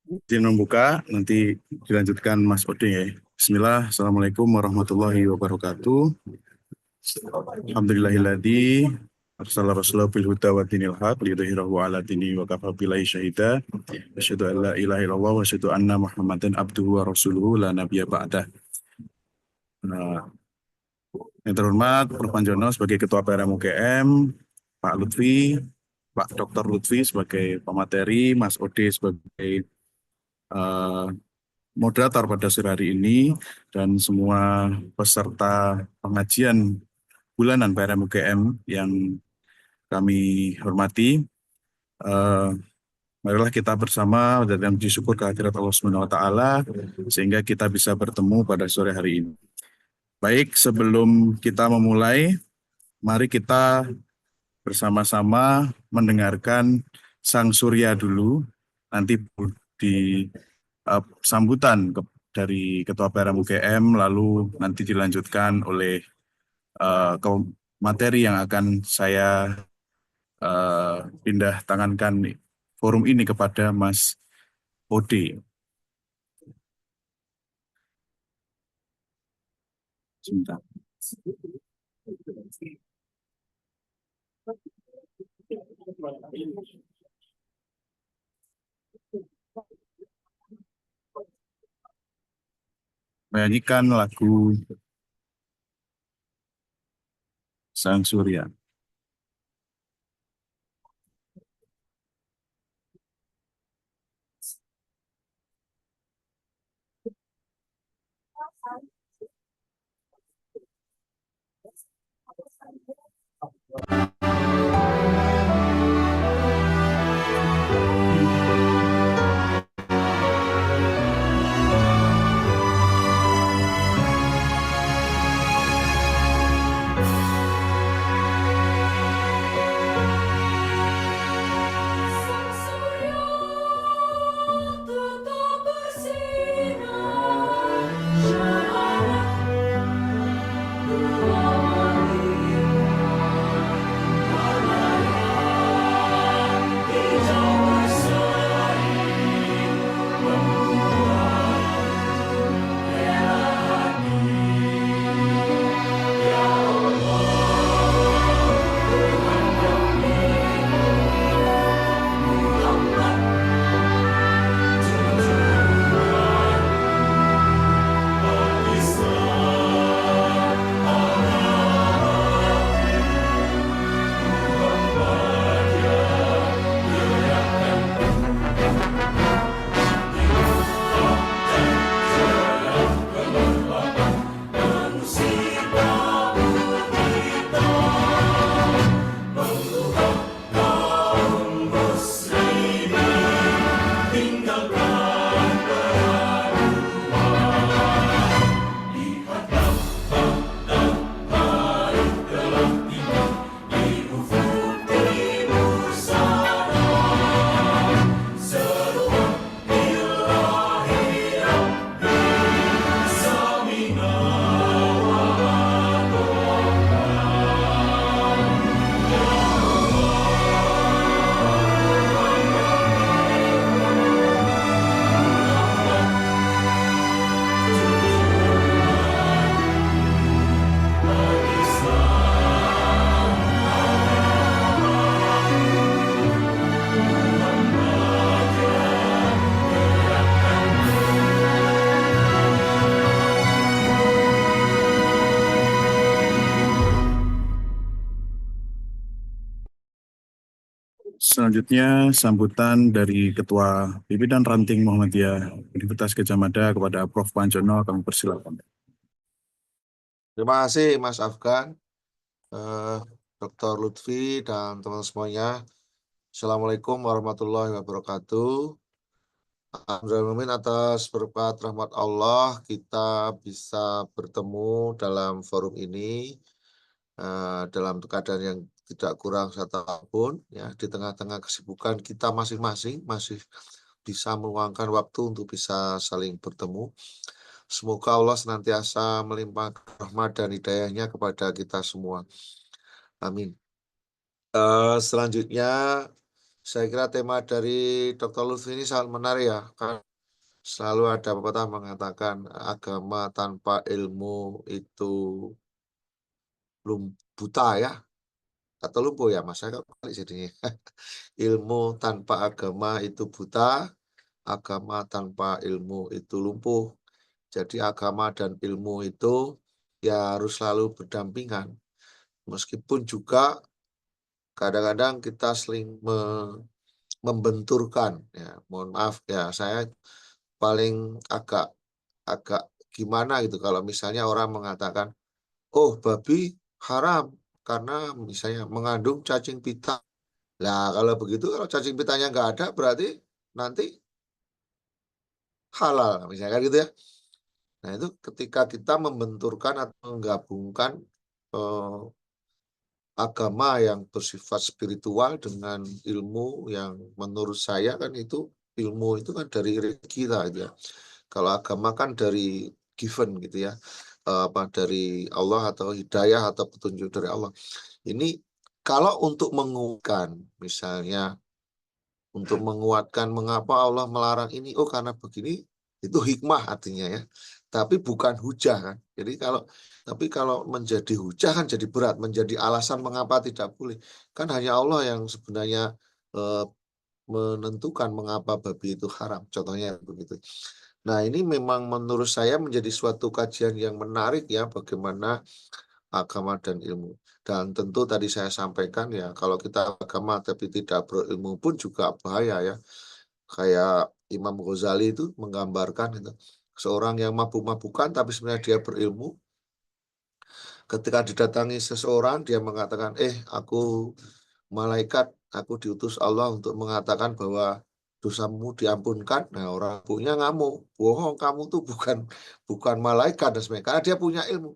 Izin membuka, nanti dilanjutkan Mas Ode ya. Bismillah, Assalamualaikum warahmatullahi wabarakatuh. Alhamdulillahilladzi arsala rasulahu bil huda wa dinil haq liyudhhirahu ala dini wa kafa billahi syahida. Asyhadu an la ilaha illallah wa asyhadu anna Muhammadan abduhu wa rasuluhu la nabiyya ba'dah. Nah, yang terhormat Prof. Panjono sebagai Ketua PRM UGM, Pak Lutfi, Pak Dr. Lutfi sebagai pemateri, Mas Ode sebagai eh, moderator pada sore hari ini, dan semua peserta pengajian bulanan PRM UGM yang kami hormati. Marilah kita bersama dan bersyukur kehadirat Allah Subhanahu wa taala sehingga kita bisa bertemu pada sore hari ini. Baik, sebelum kita memulai, mari kita bersama-sama mendengarkan Sang Surya dulu, nanti di sambutan dari Ketua PRM UGM, lalu nanti dilanjutkan oleh materi yang akan saya pindah tangankan forum ini kepada Mas Ode. Sebentar. Menyanyikan lagu Sang Surya. Selanjutnya, sambutan dari Ketua Pimpinan Ranting Muhammadiyah Universitas Gadjah Mada kepada Prof. Panjono, kami persilakan. Terima kasih Mas Afgan, Dr. Lutfi, dan teman-teman semuanya. Assalamualaikum warahmatullahi wabarakatuh. Alhamdulillah, atas berkat rahmat Allah kita bisa bertemu dalam forum ini dalam keadaan yang tidak kurang satu tahun, ya, di tengah-tengah kesibukan kita masing-masing masih bisa meluangkan waktu untuk bisa saling bertemu. Semoga Allah senantiasa melimpahkan rahmat dan hidayahnya kepada kita semua. Amin. Selanjutnya Saya kira tema dari Dr. Lutfi ini sangat menarik ya. Kan selalu ada pepatah mengatakan agama tanpa ilmu itu buta ya, atau lumpuh ya Mas. Saya kok balik jadinya. Ilmu tanpa agama itu buta, agama tanpa ilmu itu lumpuh. Jadi agama dan ilmu itu ya harus selalu berdampingan. Meskipun juga kadang-kadang kita seling membenturkan ya. Mohon maaf ya, saya paling agak agak gimana gitu kalau misalnya orang mengatakan, "Oh, babi haram karena misalnya mengandung cacing pita." Lah kalau begitu, kalau cacing pitanya nggak ada berarti nanti halal, misalnya kan gitu ya. Nah, itu ketika kita membenturkan atau menggabungkan, eee, agama yang bersifat spiritual dengan ilmu yang menurut saya kan itu ilmu itu kan dari rezeki kita gitu ya. Kalau agama kan dari given gitu ya, dari Allah atau hidayah atau petunjuk dari Allah. Ini kalau untuk menguatkan misalnya untuk menguatkan mengapa Allah melarang ini, oh karena begini, itu hikmah artinya ya. Tapi bukan hujah kan. Tapi kalau menjadi hujah kan jadi berat, menjadi alasan mengapa tidak boleh. Kan hanya Allah yang sebenarnya eh, menentukan mengapa babi itu haram. Contohnya begitu. Nah, ini memang menurut saya menjadi suatu kajian yang menarik ya, bagaimana agama dan ilmu. Dan tentu tadi saya sampaikan ya, kalau kita agama tapi tidak berilmu pun juga bahaya ya. Kayak Imam Ghazali itu menggambarkan itu, seorang yang mabuk-mabukan tapi sebenarnya dia berilmu, ketika didatangi seseorang dia mengatakan, aku malaikat, aku diutus Allah untuk mengatakan bahwa dosamu diampunkan." Nah, orang punya ngamuk, "Bohong, kamu tuh bukan bukan malaikat," dan sebagainya, karena dia punya ilmu.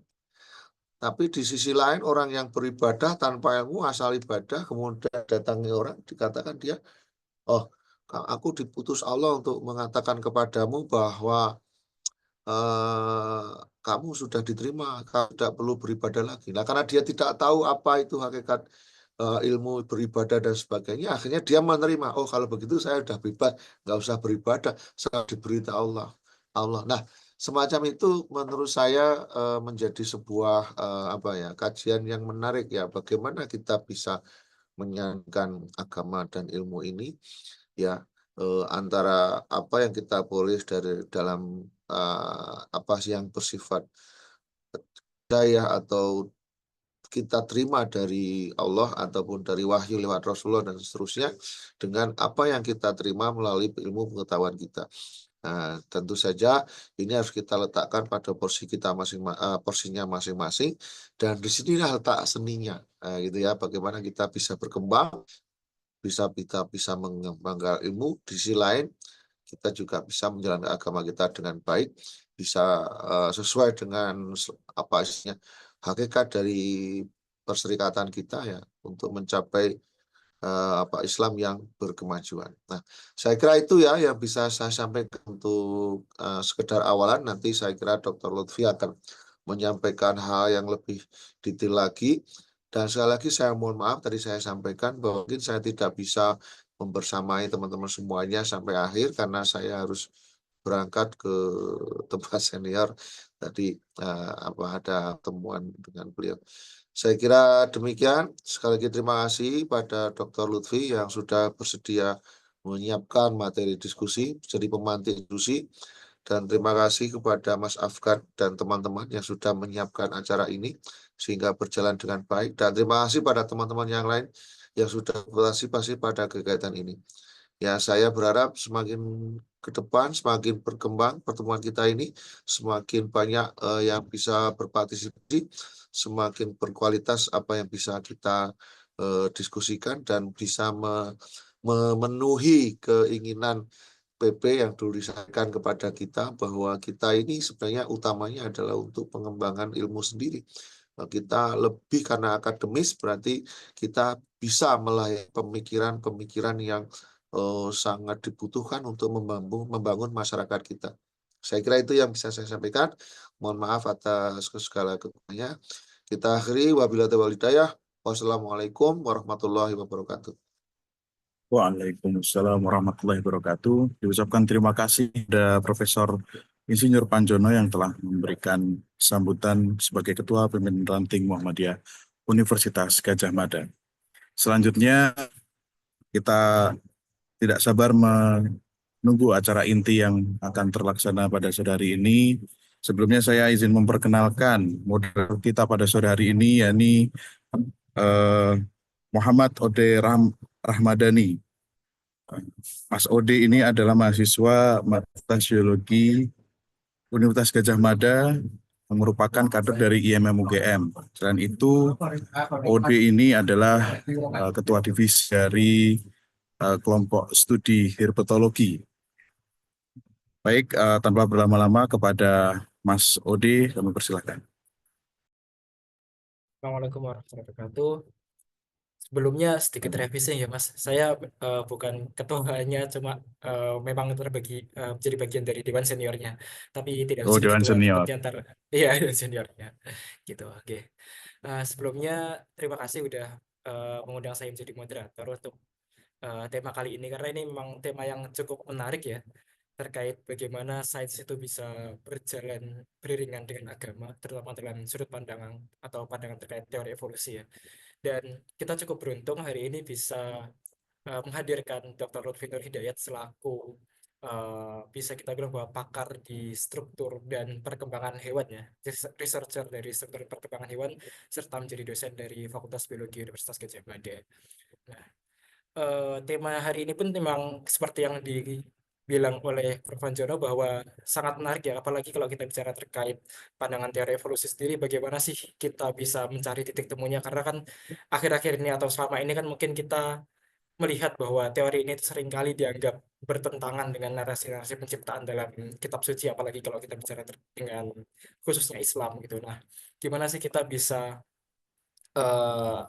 Tapi di sisi lain orang yang beribadah tanpa ilmu, asal ibadah, kemudian datangi orang, dikatakan dia, "Oh, aku diputus Allah untuk mengatakan kepadamu bahwa eee, kamu sudah diterima, kamu tidak perlu beribadah lagi." Nah, karena dia tidak tahu apa itu hakikat, ilmu beribadah dan sebagainya, akhirnya dia menerima, "Oh, kalau begitu saya sudah bebas, nggak usah beribadah, saya diberitahu Allah." Nah, semacam itu menurut saya, menjadi sebuah, apa ya, kajian yang menarik ya, bagaimana kita bisa menyatukan agama dan ilmu ini ya, antara apa yang kita boleh dari dalam, apa sih yang bersifat hidayah atau kita terima dari Allah ataupun dari wahyu lewat Rasulullah dan seterusnya, dengan apa yang kita terima melalui ilmu pengetahuan kita. Nah, tentu saja ini harus kita letakkan pada porsi kita porsinya masing-masing, dan di sinilah letak seninya, gitu ya, bagaimana kita bisa berkembang, kita bisa mengembangkan ilmu, di sisi lain kita juga bisa menjalankan agama kita dengan baik, bisa, sesuai dengan apa istilahnya, hakikat dari perserikatan kita ya, untuk mencapai, apa, Islam yang berkemajuan. Nah, saya kira itu ya yang bisa saya sampaikan untuk, sekedar awalan, nanti saya kira Dr. Lutfi akan menyampaikan hal yang lebih detail lagi. Dan sekali lagi saya mohon maaf tadi saya sampaikan bahwa mungkin saya tidak bisa membersamai teman-teman semuanya sampai akhir karena saya harus berangkat ke tempat senior tadi, apa, ada temuan dengan beliau. Saya kira demikian. Sekali lagi terima kasih pada Dr. Lutfi yang sudah bersedia menyiapkan materi diskusi, jadi pemantik diskusi. Dan terima kasih kepada Mas Afgan dan teman-teman yang sudah menyiapkan acara ini sehingga berjalan dengan baik. Dan terima kasih pada teman-teman yang lain yang sudah berpartisipasi pada kegiatan ini. Ya, saya berharap semakin ke depan, semakin berkembang pertemuan kita ini, semakin banyak, yang bisa berpartisipasi, semakin berkualitas apa yang bisa kita, diskusikan dan bisa memenuhi keinginan PP yang dulu disampaikan kepada kita bahwa kita ini sebenarnya utamanya adalah untuk pengembangan ilmu sendiri. Kita lebih karena akademis berarti kita bisa melayani pemikiran-pemikiran yang sangat dibutuhkan untuk membangun masyarakat kita. Saya kira itu yang bisa saya sampaikan. Mohon maaf atas segala kekurangannya. Kita akhiri wabillahi taufiq wal hidayah. Wassalamualaikum warahmatullahi wabarakatuh. Waalaikumsalam warahmatullahi wabarakatuh. Diucapkan terima kasih kepada Profesor Insinyur Panjono yang telah memberikan sambutan sebagai Ketua Pimpinan Ranting Muhammadiyah Universitas Gadjah Mada. Selanjutnya kita tidak sabar menunggu acara inti yang akan terlaksana pada sore hari ini. Sebelumnya saya izin memperkenalkan moderator kita pada sore hari ini, yakni eh, Muhammad Ode Rahmadani. Mas Ode ini adalah mahasiswa Fakultas Geologi Universitas Gadjah Mada yang merupakan kader dari IMM UGM. Selain itu, Ode ini adalah ketua divisi dari kelompok studi herpetologi. Baik, tanpa berlama-lama kepada Mas Ode, kami persilahkan. Assalamualaikum warahmatullahi wabarakatuh. Sebelumnya sedikit revisi ya Mas. Saya bukan ketuanya, cuma memang terbagi menjadi bagian dari dewan seniornya. Tapi tidak Oh, menjadi Dewan ketua, Senior. takutnya ntar iya dewan seniornya. Gitu. Oke. Sebelumnya terima kasih udah mengundang saya menjadi moderator untuk tema kali ini, karena ini memang tema yang cukup menarik ya, terkait bagaimana sains itu bisa berjalan beriringan dengan agama, terutama dalam sudut pandangan atau pandangan terkait teori evolusi ya. Dan kita cukup beruntung hari ini bisa menghadirkan Dr. Lutfi Nur Hidayat selaku bisa kita bilang bahwa pakar di struktur dan perkembangan hewan ya, researcher dari struktur perkembangan hewan, serta menjadi dosen dari Fakultas Biologi Universitas Gadjah Mada. Nah, tema hari ini pun memang seperti yang dibilang oleh Prof. Anjono bahwa sangat menarik ya, apalagi kalau kita bicara terkait pandangan teori evolusi sendiri, bagaimana sih kita bisa mencari titik temunya, karena kan akhir-akhir ini atau selama ini kan mungkin kita melihat bahwa teori ini seringkali dianggap bertentangan dengan narasi-narasi penciptaan dalam kitab suci, apalagi kalau kita bicara dengan khususnya Islam gitu. Nah, gimana sih kita bisa eh,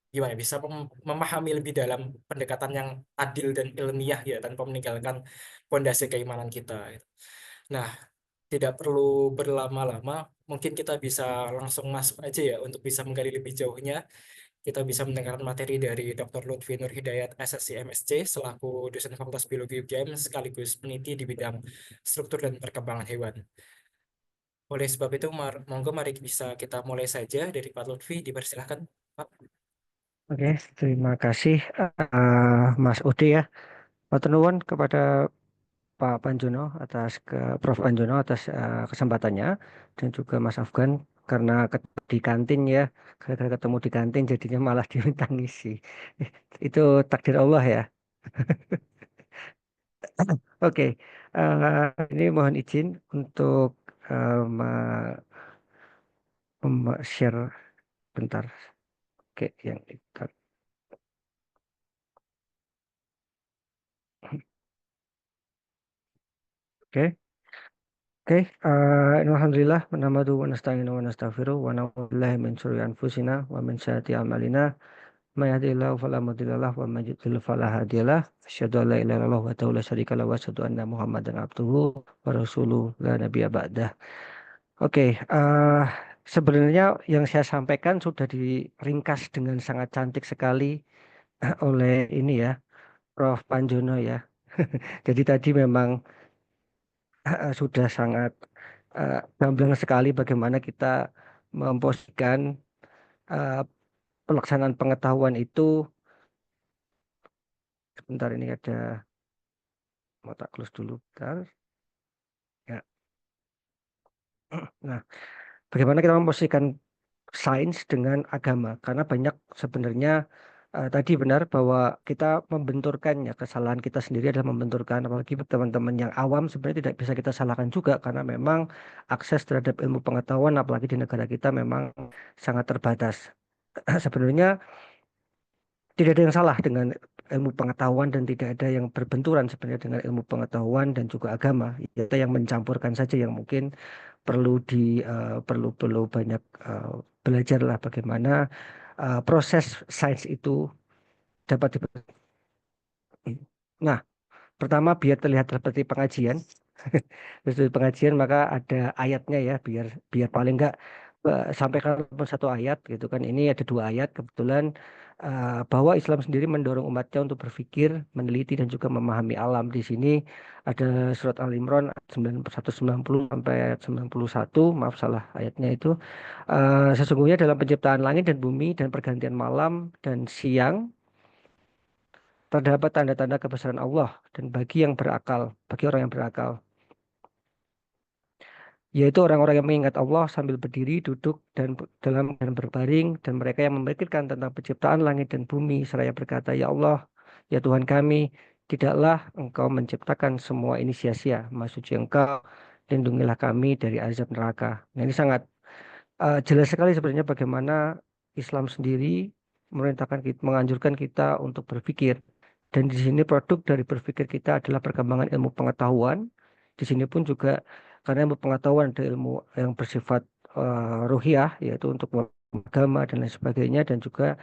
gimana bisa memahami lebih dalam pendekatan yang adil dan ilmiah ya, tanpa meninggalkan fondasi keimanan kita gitu. Nah, tidak perlu berlama-lama, mungkin kita bisa langsung masuk aja ya untuk bisa menggali lebih jauhnya. Kita bisa mendengarkan materi dari Dr. Lutfi Nur Hidayat SSC MSc selaku dosen Fakultas Biologi UGM sekaligus peneliti di bidang struktur dan perkembangan hewan. Oleh sebab itu, monggo mari bisa kita mulai saja dari Pak Lutfi, dipersilahkan Pak. Oke, terima kasih Mas Udi ya. Matur nuwun kepada Pak Panjono Prof Panjono atas kesempatannya, dan juga Mas Afgan karena di kantin ya, gara-gara ketemu di kantin jadinya malah diminta ngisi. Itu takdir Allah ya. Oke, ini mohon izin untuk share bentar. Oke, yang itu. Oke. Oke, alhamdulillah menamadu wa nasta'inu wa nastaghfiruh wa na'udzubillahi min syururi anfusina wa min sayyiati a'malina may yahdihillahu fala mudhillalah wa may yudhlil fala hadiyalah asyhadu an la ilaha illallah wa la syarika lahu wa asyhadu anna muhammadan abduhu wa rasuluhu la nabiyya ba'dah. Oke, sebenarnya yang saya sampaikan sudah diringkas dengan sangat cantik sekali oleh ini ya, Prof Panjono ya. Jadi tadi memang sudah sangat gamblang sekali bagaimana kita memposisikan eh, pelaksanaan pengetahuan itu. Sebentar, ini ada, mau tak close dulu bentar. Ya. Nah, bagaimana kita memposisikan sains dengan agama, karena banyak sebenarnya tadi benar bahwa kita membenturkan ya, kesalahan kita sendiri adalah membenturkan, apalagi teman-teman yang awam sebenarnya tidak bisa kita salahkan juga karena memang akses terhadap ilmu pengetahuan apalagi di negara kita memang sangat terbatas. Sebenarnya tidak ada yang salah dengan ilmu pengetahuan dan tidak ada yang berbenturan sebenarnya dengan ilmu pengetahuan dan juga agama. Kita yang mencampurkan saja yang mungkin perlu perlu banyak belajar lah bagaimana proses sains itu dapat Nah, pertama biar terlihat seperti pengajian. Terus dari pengajian maka ada ayatnya ya, biar biar paling enggak sampaikan satu ayat gitu kan. Ini ada dua ayat kebetulan bahwa Islam sendiri mendorong umatnya untuk berpikir, meneliti dan juga memahami alam. Di sini ada surat Al-Imran ayat 190 sampai ayat 91, maaf salah ayatnya itu. Sesungguhnya dalam penciptaan langit dan bumi dan pergantian malam dan siang terdapat tanda-tanda kebesaran Allah dan bagi orang yang berakal, yaitu orang-orang yang mengingat Allah sambil berdiri, duduk, dan berbaring, dan mereka yang memikirkan tentang penciptaan langit dan bumi, seraya berkata, Ya Allah, ya Tuhan kami, tidaklah Engkau menciptakan semua ini sia-sia, Maha Suci Engkau, lindungilah kami dari azab neraka. Nah, ini sangat jelas sekali sebenarnya bagaimana Islam sendiri menganjurkan kita untuk berpikir. Dan di sini produk dari berpikir kita adalah perkembangan ilmu pengetahuan. Di sini pun juga karena ilmu pengetahuan ada ilmu yang bersifat ruhiyah, yaitu untuk agama dan lain sebagainya, dan juga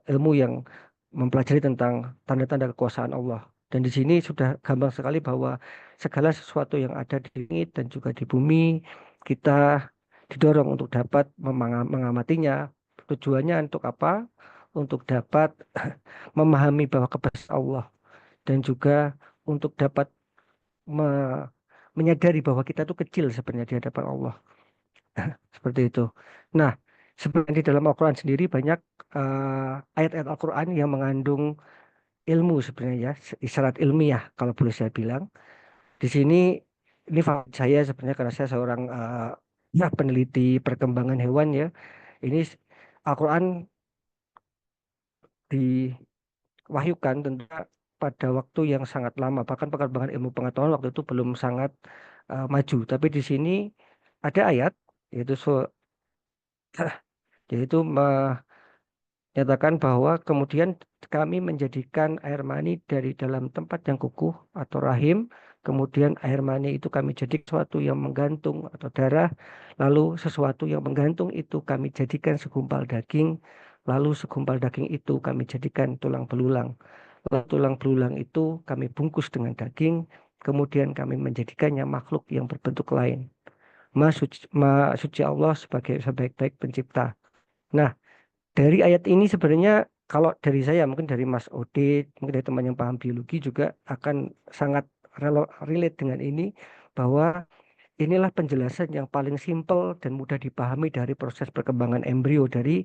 ilmu yang mempelajari tentang tanda-tanda kekuasaan Allah. Dan di sini sudah gampang sekali bahwa segala sesuatu yang ada di langit dan juga di bumi, kita didorong untuk dapat mengamatinya. Tujuannya untuk apa? Untuk dapat memahami bahwa kebesaran Allah dan juga untuk dapat me- menyadari bahwa kita itu kecil sebenarnya di hadapan Allah. Seperti itu. Nah, sebenarnya di dalam Al-Quran sendiri banyak ayat-ayat Al-Quran yang mengandung ilmu sebenarnya ya, isyarat ilmiah kalau boleh saya bilang. Di sini ini favorit saya sebenarnya karena saya seorang peneliti perkembangan hewan ya. Ini Al-Quran diwahyukan tentu pada waktu yang sangat lama, bahkan perkembangan ilmu pengetahuan waktu itu belum sangat maju. Tapi di sini ada ayat yaitu yaitu menyatakan bahwa kemudian kami menjadikan air mani dari dalam tempat yang kukuh atau rahim, kemudian air mani itu kami jadi sesuatu yang menggantung atau darah, lalu sesuatu yang menggantung itu kami jadikan segumpal daging, lalu segumpal daging itu kami jadikan tulang belulang. Lalu tulang belulang itu kami bungkus dengan daging, kemudian kami menjadikannya makhluk yang berbentuk lain. Maha suci Allah sebagai sebaik-baik pencipta. Nah, dari ayat ini sebenarnya kalau dari saya, mungkin dari Mas Ode, mungkin dari teman yang paham biologi juga akan sangat relate dengan ini, bahwa inilah penjelasan yang paling simpel dan mudah dipahami dari proses perkembangan embrio dari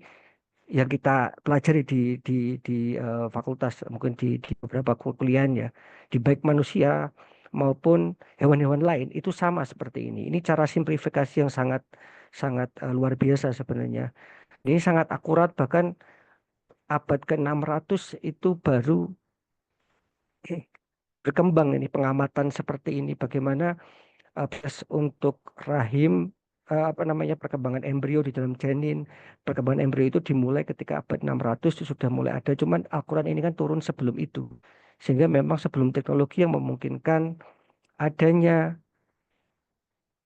yang kita pelajari di fakultas, mungkin di beberapa kuliahan ya, di baik manusia maupun hewan-hewan lain itu sama seperti ini. Ini cara simplifikasi yang sangat sangat luar biasa sebenarnya. Ini sangat akurat, bahkan abad ke-600 itu baru berkembang ini pengamatan seperti ini, bagaimana proses untuk rahim, apa namanya, perkembangan embrio di dalam janin. Perkembangan embrio itu dimulai ketika abad 600 itu sudah mulai ada, cuman Al-Quran ini kan turun sebelum itu, sehingga memang sebelum teknologi yang memungkinkan adanya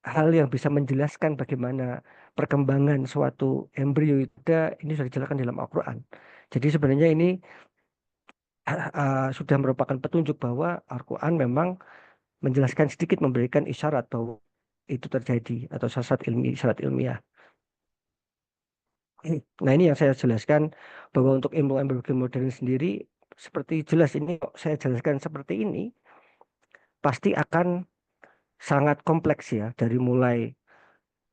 hal yang bisa menjelaskan bagaimana perkembangan suatu embrio itu ini sudah dijelaskan dalam Al-Quran. Jadi sebenarnya ini sudah merupakan petunjuk bahwa Al-Quran memang menjelaskan sedikit, memberikan isyarat bahwa itu terjadi atau isyarat ilmiah. Nah, ini yang saya jelaskan bahwa untuk ilmu embriologi modern sendiri seperti jelas ini, kok saya jelaskan seperti ini pasti akan sangat kompleks ya, dari mulai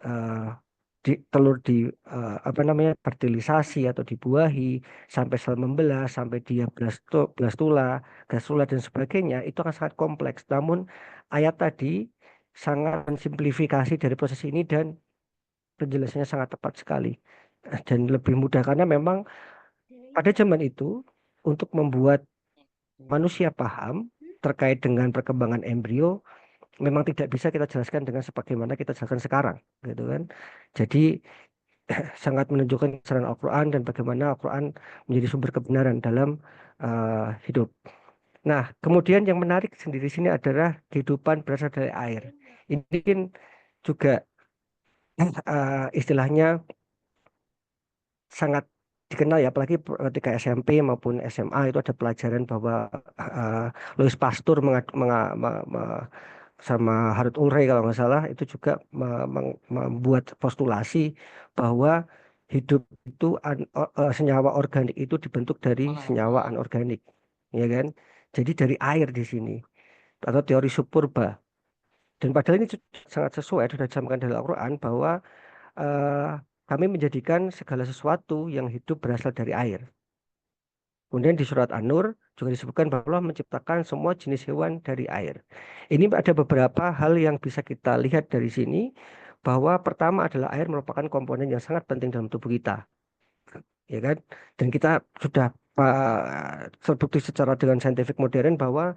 eh, telur apa namanya, fertilisasi atau dibuahi, sampai sel membelah, sampai dia blastula, gastrula dan sebagainya, itu akan sangat kompleks. Namun ayat tadi sangat mensimplifikasi dari proses ini dan penjelasannya sangat tepat sekali dan lebih mudah, karena memang pada zaman itu untuk membuat manusia paham terkait dengan perkembangan embrio memang tidak bisa kita jelaskan dengan sebagaimana kita jelaskan sekarang, gitu kan. Jadi sangat menunjukkan kebesaran Al-Quran dan bagaimana Al-Quran menjadi sumber kebenaran dalam hidup. Nah, kemudian yang menarik sendiri sini adalah kehidupan berasal dari air. Ini kan juga istilahnya sangat dikenal ya, apalagi ketika SMP maupun SMA itu ada pelajaran bahwa Louis Pasteur sama Harold Urey kalau nggak salah itu juga membuat postulasi bahwa hidup itu senyawa organik itu dibentuk dari senyawa anorganik, ya kan? Jadi dari air di sini atau teori subpurba. Dan padahal ini sangat sesuai sudah disampaikan dalam Al-Quran bahwa eh, kami menjadikan segala sesuatu yang hidup berasal dari air. Kemudian di surat An-Nur juga disebutkan bahwa Allah menciptakan semua jenis hewan dari air. Ini ada beberapa hal yang bisa kita lihat dari sini bahwa pertama adalah air merupakan komponen yang sangat penting dalam tubuh kita, ya kan? Dan kita sudah terbukti secara dengan saintifik modern bahwa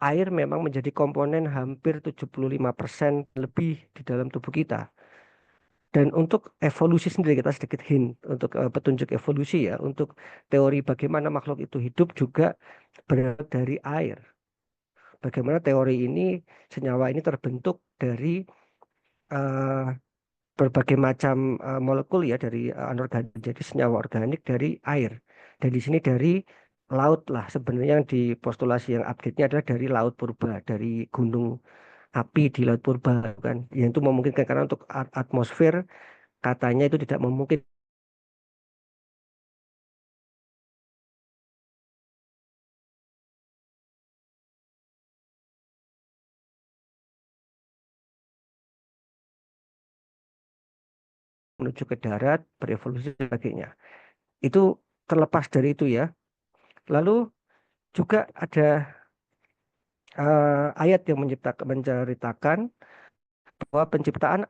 air memang menjadi komponen hampir 75% lebih di dalam tubuh kita. Dan untuk evolusi sendiri kita sedikit hint untuk petunjuk evolusi ya, untuk teori bagaimana makhluk itu hidup juga berasal dari air. Bagaimana teori ini, senyawa ini terbentuk dari eh, berbagai macam molekul ya dari anorganik, jadi senyawa organik dari air. Dan di sini dari laut lah sebenarnya yang dipostulasi yang update-nya adalah dari laut purba, dari gunung api di laut purba kan. Yang itu memungkinkan karena untuk atmosfer katanya itu tidak memungkinkan menuju ke darat, berevolusi dan sebagainya. Itu terlepas dari itu ya. Lalu juga ada ayat yang menceritakan bahwa penciptaan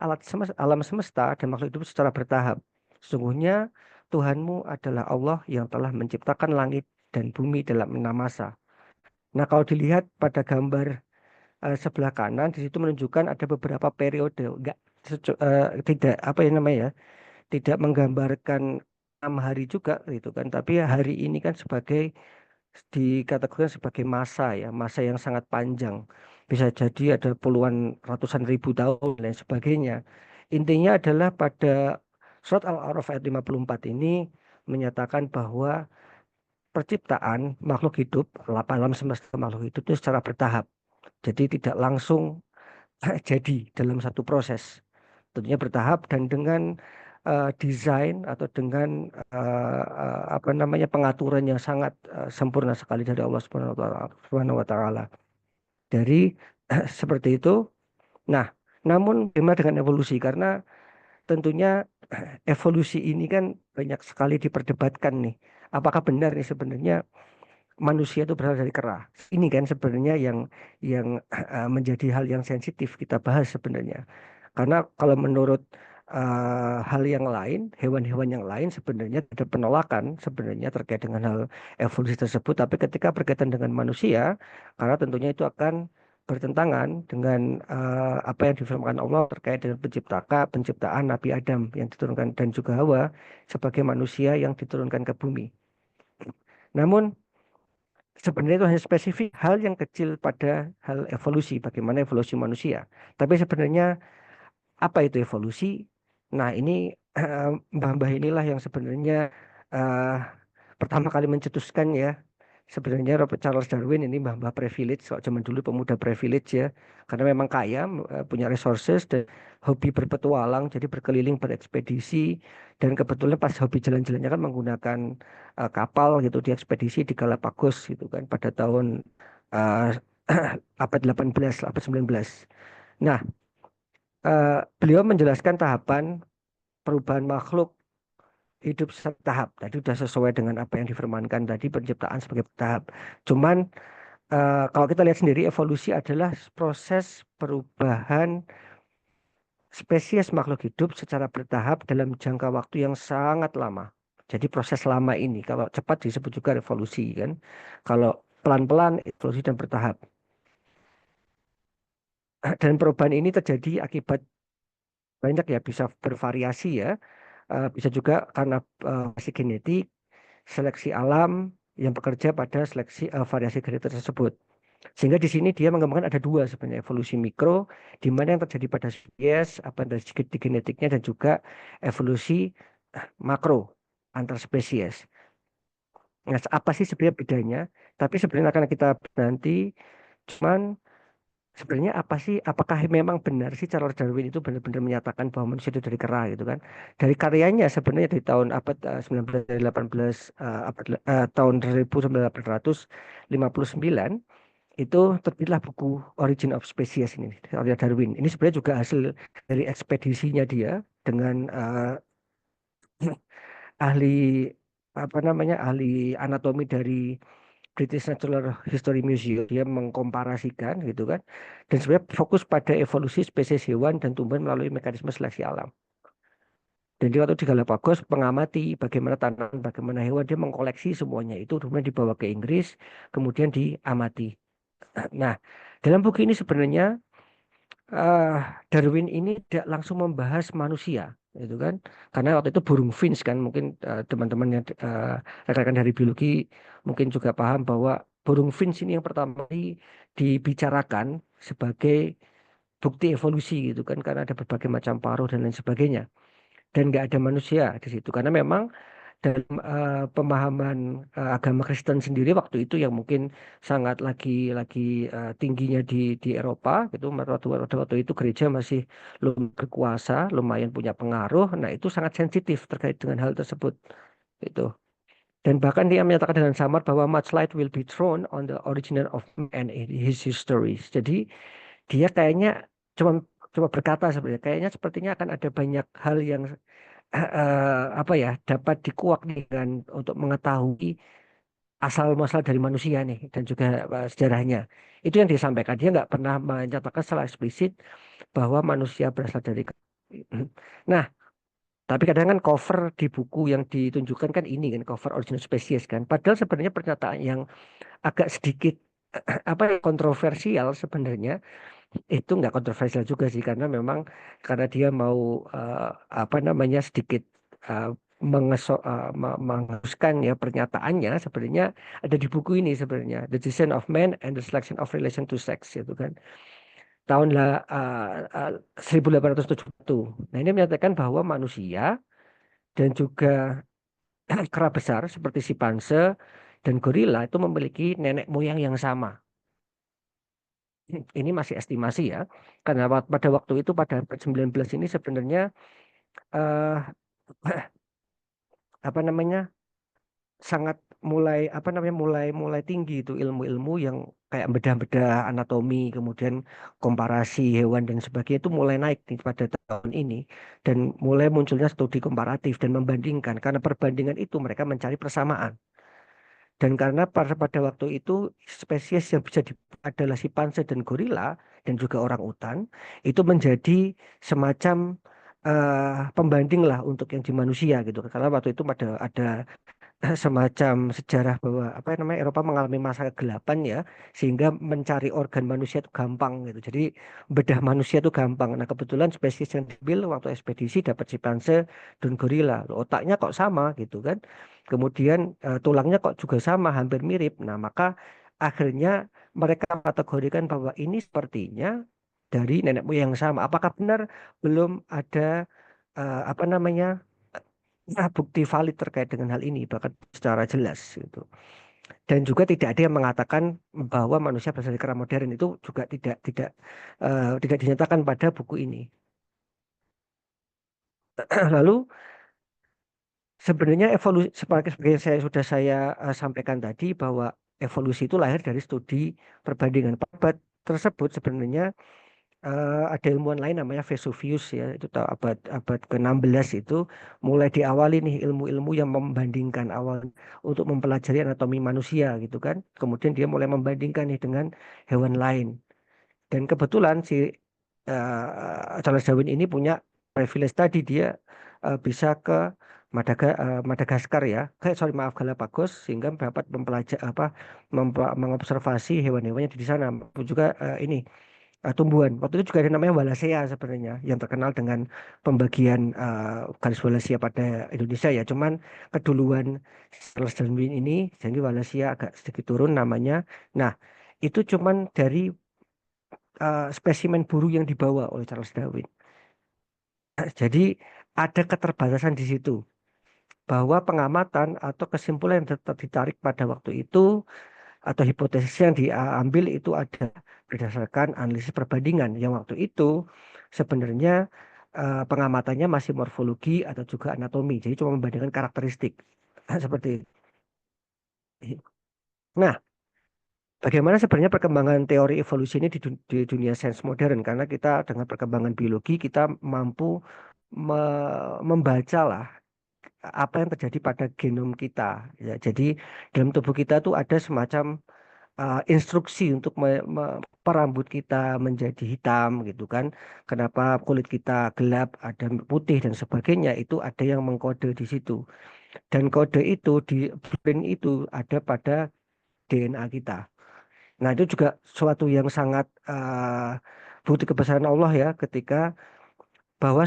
alam semesta dan makhluk hidup secara bertahap. Sesungguhnya Tuhanmu adalah Allah yang telah menciptakan langit dan bumi dalam 6 masa. Nah, kalau dilihat pada gambar sebelah kanan, di situ menunjukkan ada beberapa periode, tidak apa yang namanya ya, tidak menggambarkan 6 hari juga gitu kan, tapi hari ini kan sebagai dikategorikan sebagai masa ya, masa yang sangat panjang. Bisa jadi ada puluhan ratusan ribu tahun dan lain sebagainya. Intinya adalah pada surat Al-A'raf ayat 54 ini menyatakan bahwa perciptaan makhluk hidup, alam semesta makhluk hidup itu secara bertahap. Jadi tidak langsung jadi dalam satu proses. Tentunya bertahap dan dengan desain atau dengan apa namanya pengaturan yang sangat sempurna sekali dari Allah Subhanahu wa taala. Dari seperti itu. Nah, namun bagaimana dengan evolusi? Karena tentunya evolusi ini kan banyak sekali diperdebatkan nih. Apakah benar nih sebenarnya manusia itu berasal dari kera? Ini kan sebenarnya yang menjadi hal yang sensitif kita bahas sebenarnya. Karena kalau menurut hal yang lain, hewan-hewan yang lain sebenarnya ada penolakan sebenarnya terkait dengan hal evolusi tersebut. Tapi ketika berkaitan dengan manusia, karena tentunya itu akan bertentangan dengan apa yang difirmankan Allah terkait dengan penciptaan Nabi Adam yang diturunkan dan juga Hawa sebagai manusia yang diturunkan ke bumi. Namun sebenarnya itu hanya spesifik hal yang kecil pada hal evolusi, bagaimana evolusi manusia. Tapi sebenarnya apa itu evolusi? Nah, ini mbah-mbah inilah yang sebenarnya eh, pertama kali mencetuskan ya. Sebenarnya Robert Charles Darwin ini mbah-mbah privilege, kalau zaman dulu pemuda privilege ya. Karena memang kaya, punya resources dan hobi berpetualang, jadi berkeliling berekspedisi. Dan kebetulan pas hobi jalan-jalannya kan menggunakan kapal gitu di ekspedisi di Galapagos gitu kan pada tahun eh, abad 18, abad 19. Nah, beliau menjelaskan tahapan perubahan makhluk hidup secara tahap. Tadi sudah sesuai dengan apa yang difirmankan tadi penciptaan sebagai tahap. Cuman kalau kita lihat sendiri evolusi adalah proses perubahan spesies makhluk hidup secara bertahap dalam jangka waktu yang sangat lama. Jadi proses lama ini kalau cepat disebut juga revolusi kan. Kalau pelan-pelan evolusi dan bertahap. Dan perubahan ini terjadi akibat banyak ya bisa bervariasi ya. Bisa juga karena variasi genetik, seleksi alam yang bekerja pada seleksi variasi genetik tersebut. Sehingga di sini dia mengembangkan ada dua sebenarnya evolusi mikro, di mana yang terjadi pada spesies, apa dari segi genetiknya dan juga evolusi makro antar spesies. Nah, apa sih sebenarnya bedanya? Tapi sebenarnya akan kita nanti cuman sebenarnya apa sih, apakah memang benar sih Charles Darwin itu benar-benar menyatakan bahwa manusia itu dari kera gitu kan. Dari karyanya sebenarnya di tahun abad 19 dari 18 tahun 1859 itu terbitlah buku Origin of Species ini karya Darwin. Ini sebenarnya juga hasil dari ekspedisinya dia dengan ahli apa namanya, ahli anatomi dari British Natural History Museum. Dia mengkomparasikan gitu kan, dan sebenarnya fokus pada evolusi spesies hewan dan tumbuhan melalui mekanisme seleksi alam. Dan dia waktu di Galapagos mengamati bagaimana tanaman, bagaimana hewan, dia mengkoleksi semuanya itu, kemudian dibawa ke Inggris, kemudian diamati. Nah, dalam buku ini sebenarnya eh, Darwin ini tidak langsung membahas manusia, itu kan, karena waktu itu burung finch kan, mungkin teman-teman yang rekan-rekan dari biologi mungkin juga paham bahwa burung finch ini yang pertama kali dibicarakan sebagai bukti evolusi gitu kan, karena ada berbagai macam paruh dan lain sebagainya, dan nggak ada manusia di situ karena memang dalam pemahaman agama Kristen sendiri waktu itu yang mungkin sangat lagi tingginya di Eropa gitu, waktu itu gereja masih lumayan berkuasa, lumayan punya pengaruh. Nah, itu sangat sensitif terkait dengan hal tersebut itu. Dan bahkan dia menyatakan dengan samar bahwa much light will be thrown on the origin of man and his histories. Jadi dia kayaknya cuma cuma berkata sebenarnya, kayaknya sepertinya akan ada banyak hal yang apa ya, dapat dikuak nih dengan untuk mengetahui asal muasal dari manusia nih, dan juga sejarahnya. Itu yang disampaikan. Dia nggak pernah menyatakan secara eksplisit bahwa manusia berasal dari nah, tapi kadang kan cover di buku yang ditunjukkan kan ini kan cover original species kan, padahal sebenarnya pernyataan yang agak sedikit apa ya, kontroversial sebenarnya. Itu nggak kontroversial juga sih, karena memang karena dia mau eh, apa namanya, sedikit eh, menghapuskan ya pernyataannya sebenarnya ada di buku ini sebenarnya, The Design of Man and the Selection of Relation to Sex itu kan, tahun 1871. Nah, ini menyatakan bahwa manusia dan juga kera besar seperti simpanse dan gorila itu memiliki nenek moyang yang sama. Ini masih estimasi ya, karena pada waktu itu pada abad 19 ini sebenarnya eh, apa namanya, sangat mulai apa namanya, mulai mulai tinggi itu ilmu-ilmu yang kayak bedah-bedah anatomi, kemudian komparasi hewan dan sebagainya itu mulai naik pada tahun ini, dan mulai munculnya studi komparatif dan membandingkan, karena perbandingan itu mereka mencari persamaan. Dan karena pada waktu itu spesies yang bisa adalah simpanse dan gorila dan juga orang utan, itu menjadi semacam pembanding lah untuk yang di manusia gitu. Karena waktu itu ada semacam sejarah bahwa apa namanya, Eropa mengalami masa kegelapan ya, sehingga mencari organ manusia itu gampang gitu. Jadi bedah manusia itu gampang. Nah, kebetulan spesies yang diambil waktu ekspedisi dapat simpanse dan gorila. Loh, otaknya kok sama gitu kan. Kemudian tulangnya kok juga sama, hampir mirip. Nah, maka akhirnya mereka kategorikan bahwa ini sepertinya dari nenek moyang yang sama. Apakah benar? Belum ada apa namanya, bukti valid terkait dengan hal ini bahkan secara jelas gitu. Dan juga tidak ada yang mengatakan bahwa manusia berasal dari kera modern, itu juga tidak dinyatakan pada buku ini. Lalu sebenarnya evolusi sebagai yang saya sampaikan tadi, bahwa evolusi itu lahir dari studi perbandingan. Pada tersebut sebenarnya ada ilmuwan lain namanya Vesuvius ya, itu tahu abad abad ke-16 itu mulai diawali nih ilmu-ilmu yang membandingkan awal untuk mempelajari anatomi manusia gitu kan. Kemudian dia mulai membandingkan nih dengan hewan lain. Dan kebetulan si Charles Darwin ini punya privilege tadi, dia bisa ke Madagaskar ya, sorry maaf, Galapagos, sehingga dapat mempelajari apa, mengobservasi hewan-hewan yang di sana. Juga ini tumbuhan. Waktu itu juga ada namanya Wallacea sebenarnya, yang terkenal dengan pembagian garis Wallacea pada Indonesia ya. Cuman keduluan Charles Darwin ini, jadi Wallacea agak sedikit turun namanya. Nah, itu cuman dari spesimen burung yang dibawa oleh Charles Darwin. Jadi ada keterbatasan di situ, bahwa pengamatan atau kesimpulan yang tetap ditarik pada waktu itu atau hipotesis yang diambil itu ada berdasarkan analisis perbandingan yang waktu itu sebenarnya pengamatannya masih morfologi atau juga anatomi. Jadi cuma membandingkan karakteristik seperti itu. Nah, bagaimana sebenarnya perkembangan teori evolusi ini di dunia sains modern? Karena kita dengan perkembangan biologi kita mampu membaca lah apa yang terjadi pada genom kita. Ya, jadi dalam tubuh kita tuh ada semacam instruksi untuk rambut kita menjadi hitam gitu kan. Kenapa kulit kita gelap, ada putih dan sebagainya itu ada yang mengkode di situ. Dan kode itu di blueprint itu ada pada DNA kita. Nah, itu juga suatu yang sangat bukti kebesaran Allah ya ketika bahwa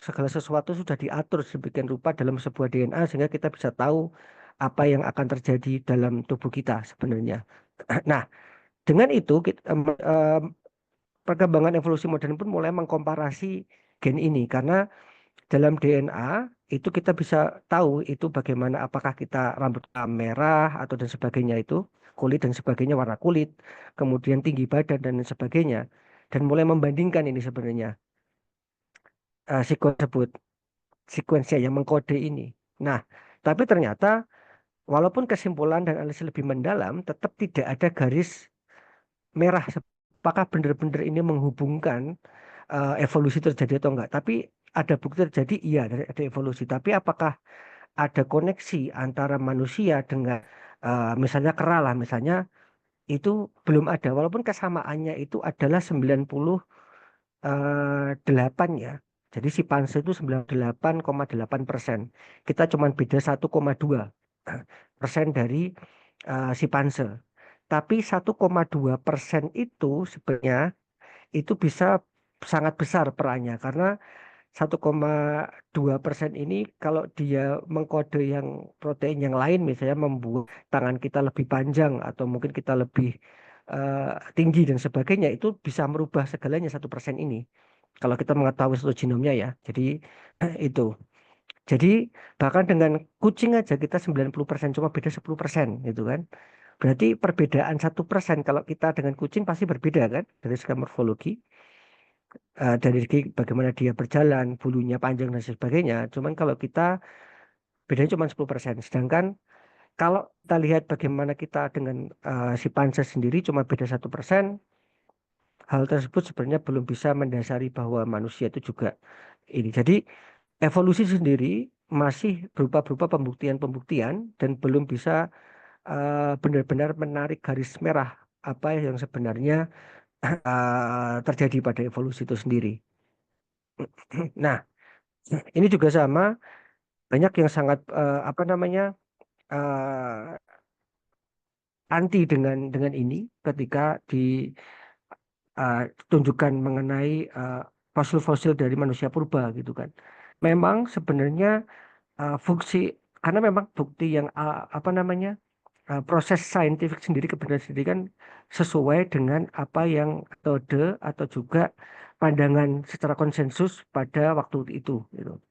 segala sesuatu sudah diatur sedemikian rupa dalam sebuah DNA sehingga kita bisa tahu apa yang akan terjadi dalam tubuh kita sebenarnya. Nah, dengan itu perkembangan evolusi modern pun mulai mengkomparasi gen ini karena dalam DNA itu kita bisa tahu itu bagaimana apakah kita rambut merah atau dan sebagainya itu kulit dan sebagainya warna kulit kemudian tinggi badan dan sebagainya dan mulai membandingkan ini sebenarnya sekuensia yang mengkode ini. Nah, tapi ternyata walaupun kesimpulan dan analisis lebih mendalam tetap tidak ada garis merah apakah benar-benar ini menghubungkan evolusi terjadi atau enggak. Tapi ada bukti terjadi, iya, ada evolusi. Tapi apakah ada koneksi antara manusia dengan misalnya kera lah, misalnya itu belum ada. Walaupun kesamaannya itu adalah 98 ya. Jadi si Panse itu 98,8%. Kita cuma beda 1,2% dari si Panse. Tapi 1,2% itu sebenarnya itu bisa sangat besar perannya karena 1,2% ini kalau dia mengkode yang protein yang lain misalnya membuat tangan kita lebih panjang atau mungkin kita lebih tinggi dan sebagainya itu bisa merubah segalanya 1% ini kalau kita mengetahui satu genomnya ya. Jadi itu. Jadi bahkan dengan kucing aja kita 90% cuma beda 10% gitu kan. Berarti perbedaan 1% kalau kita dengan kucing pasti berbeda kan dari segi morfologi, dari segi bagaimana dia berjalan, bulunya panjang dan sebagainya. Cuman kalau kita bedanya cuma 10%. Sedangkan kalau kita lihat bagaimana kita dengan si panses sendiri cuma beda 1%, hal tersebut sebenarnya belum bisa mendasari bahwa manusia itu juga ini. Jadi evolusi sendiri masih berupa pembuktian-pembuktian dan belum bisa benar-benar menarik garis merah apa yang sebenarnya terjadi pada evolusi itu sendiri. Nah, ini juga sama, banyak yang sangat apa namanya anti dengan ini ketika ditunjukkan mengenai fosil-fosil dari manusia purba gitu kan. Memang sebenarnya fungsi karena memang bukti yang apa namanya proses saintifik sendiri kebenaran sendiri kan sesuai dengan apa yang metode atau juga pandangan secara konsensus pada waktu itu gitu.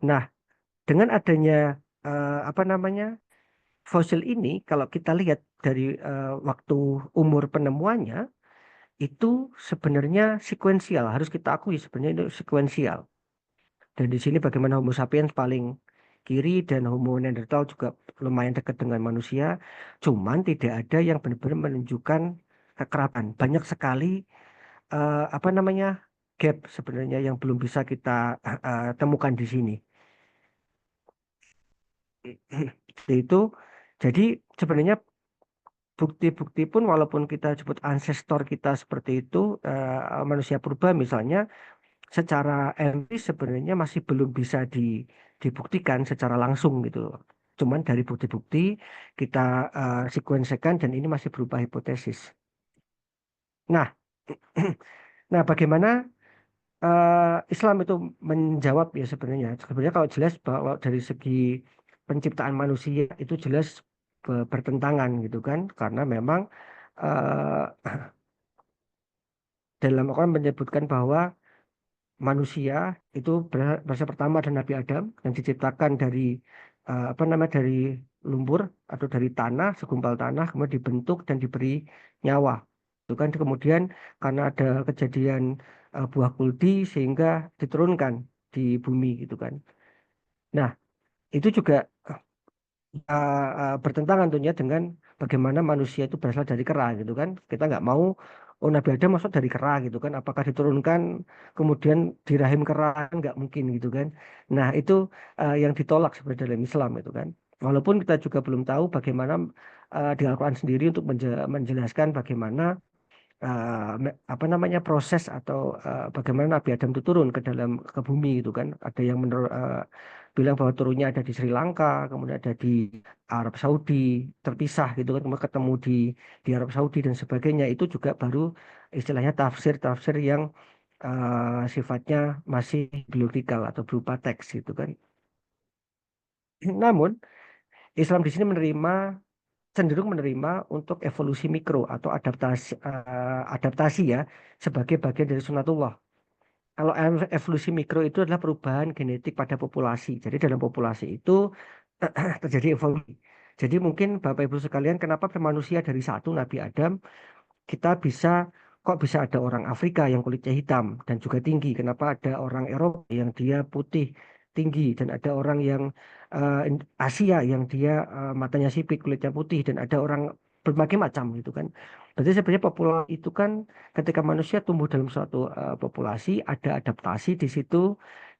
Nah, dengan adanya apa namanya fosil ini kalau kita lihat dari waktu umur penemuannya itu sebenarnya sekuensial, harus kita akui sebenarnya itu sekuensial. Dan di sini bagaimana Homo sapiens paling kiri dan Homo Neanderthal juga lumayan dekat dengan manusia, cuman tidak ada yang benar-benar menunjukkan kekeraban. Banyak sekali apa namanya gap sebenarnya yang belum bisa kita temukan di sini. Itu jadi sebenarnya bukti-bukti pun walaupun kita sebut ancestor kita seperti itu manusia purba misalnya secara empiris sebenarnya masih belum bisa dibuktikan secara langsung gitu. Cuman dari bukti-bukti kita sekuensikan dan ini masih berupa hipotesis. Nah, nah bagaimana Islam itu menjawab ya sebenarnya. Sebenarnya kalau jelas bahwa dari segi penciptaan manusia itu jelas bertentangan gitu kan, karena memang dalam Al-Quran menyebutkan bahwa manusia itu berasal pertama dari Nabi Adam yang diciptakan dari apa namanya dari lumpur atau dari tanah segumpal tanah kemudian dibentuk dan diberi nyawa Itu kan kemudian karena ada kejadian buah kuldi sehingga diturunkan di bumi gitu kan. Nah, itu juga bertentangan tentunya dengan bagaimana manusia itu berasal dari kera gitu kan. Kita nggak mau oh Nabi Adam masuk dari kera gitu kan. Apakah diturunkan kemudian di rahim kera? Nggak mungkin gitu kan. Nah, itu yang ditolak sebenarnya dalam Islam itu kan. Walaupun kita juga belum tahu bagaimana di Al-Quran sendiri untuk menjelaskan bagaimana apa namanya proses atau bagaimana Nabi Adam itu turun ke bumi itu kan. Ada yang bilang bahwa turunnya ada di Sri Lanka, kemudian ada di Arab Saudi, terpisah gitu kan, kemudian ketemu di Arab Saudi dan sebagainya. Itu juga baru istilahnya tafsir-tafsir yang sifatnya masih biological atau berupa teks gitu kan. Namun Islam di sini cenderung menerima untuk evolusi mikro atau adaptasi ya sebagai bagian dari sunatullah. Kalau evolusi mikro itu adalah perubahan genetik pada populasi. Jadi dalam populasi itu terjadi evolusi. Jadi mungkin Bapak Ibu sekalian, kenapa manusia dari satu Nabi Adam kita kok bisa ada orang Afrika yang kulitnya hitam dan juga tinggi? Kenapa ada orang Eropa yang dia putih tinggi dan ada orang yang Asia yang dia matanya sipit, kulitnya putih dan ada orang berbagai macam gitu kan. Berarti sebenarnya populasi itu kan ketika manusia tumbuh dalam suatu populasi ada adaptasi di situ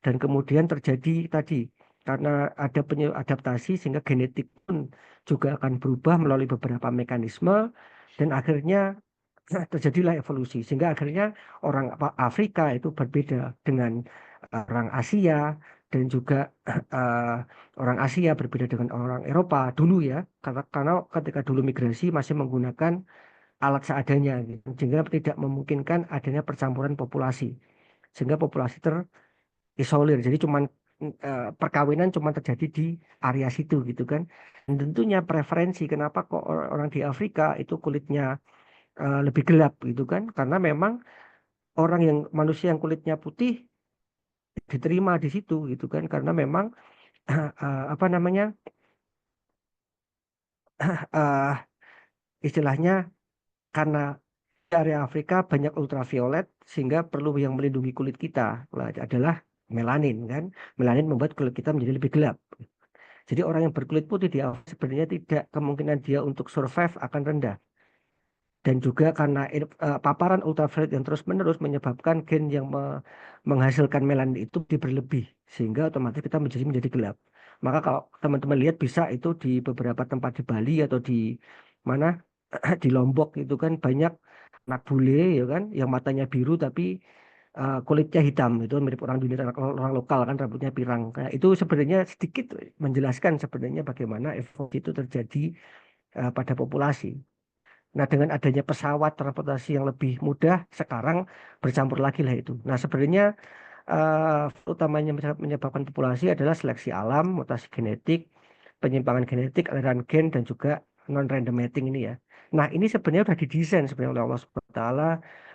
dan kemudian terjadi tadi karena ada adaptasi sehingga genetik pun juga akan berubah melalui beberapa mekanisme dan akhirnya terjadilah evolusi sehingga akhirnya orang Afrika itu berbeda dengan orang Asia dan juga eh, orang Asia berbeda dengan orang Eropa dulu ya karena ketika dulu migrasi masih menggunakan alat seadanya gitu. Sehingga tidak memungkinkan adanya percampuran populasi sehingga populasi terisolir jadi cuman perkawinan cuma terjadi di area situ gitu kan dan tentunya preferensi kenapa kok orang di Afrika itu kulitnya lebih gelap gitu kan karena memang manusia yang kulitnya putih diterima di situ gitu kan karena memang apa namanya eh, istilahnya karena di area Afrika banyak ultraviolet sehingga perlu yang melindungi kulit kita adalah melanin kan melanin membuat kulit kita menjadi lebih gelap jadi orang yang berkulit putih di Afrika sebenarnya tidak kemungkinan dia untuk survive akan rendah dan juga karena paparan ultraviolet yang terus-menerus menyebabkan gen yang menghasilkan melanin itu berlebih sehingga otomatis kita menjadi gelap. Maka kalau teman-teman lihat bisa itu di beberapa tempat di Bali atau di mana di Lombok itu kan banyak anak bule ya kan yang matanya biru tapi kulitnya hitam itu mirip orang dunia orang lokal kan rambutnya pirang. Kayak itu sebenarnya sedikit menjelaskan sebenarnya bagaimana evolusi itu terjadi pada populasi. Nah, dengan adanya pesawat transportasi yang lebih mudah, sekarang bercampur lagi lah itu. Nah, sebenarnya utamanya menyebabkan populasi adalah seleksi alam, mutasi genetik, penyimpangan genetik, aliran gen, dan juga non-random mating ini ya. Nah, ini sebenarnya sudah didesain sebenarnya oleh Allah Subhanahu wa Ta'ala,